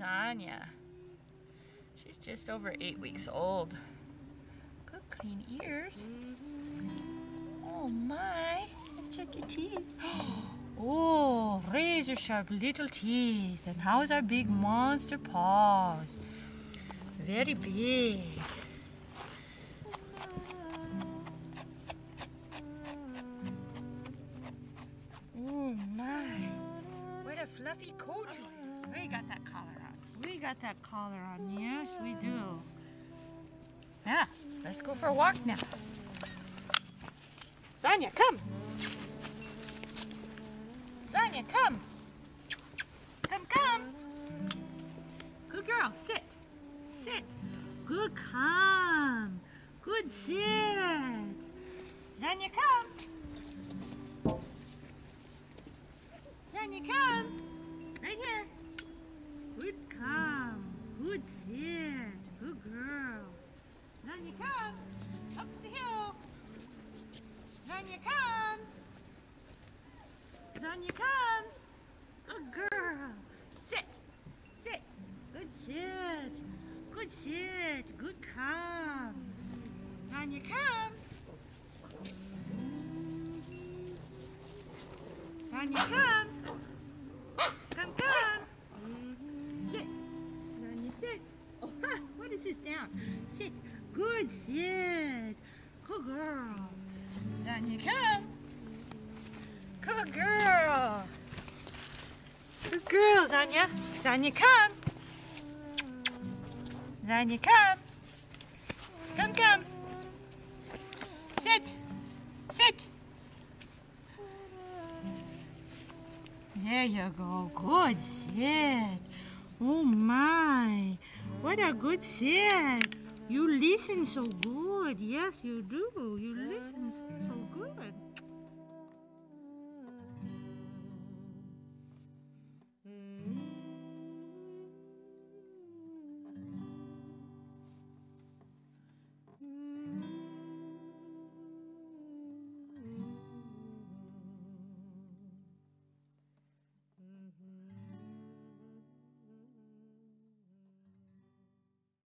Zanya. She's just over 8 weeks old. Good clean ears. Oh my, let's check your teeth. Oh, razor sharp little teeth. And how's our big monster paws? Very big. Oh my, what a fluffy coat you have. We got that collar on. We got that collar on, yes we do. Yeah, let's go for a walk now. Zanya, come. Zanya, come. Come, come. Good girl, sit. Sit. Good, come. Good, sit. Zanya, come. Zanya, come. Right here. Good, come. Good, sit. Good girl. Zanya, come. Up the hill. Zanya, come. Zanya, come. Good girl. Sit. Sit. Good sit. Good sit. Good come. Zanya, come. Zanya, come. Come, come. Sit. Zanya, sit. Oh, ha, what is this down? Sit. Good sit. Good girl. Zanya, come. Good girl. Good girl, Zanya. Zanya, come. Zanya, come. Come, come. Sit. Sit. There you go. Good sit. Oh my. What a good sit. You listen so good. Yes, you do. You listen so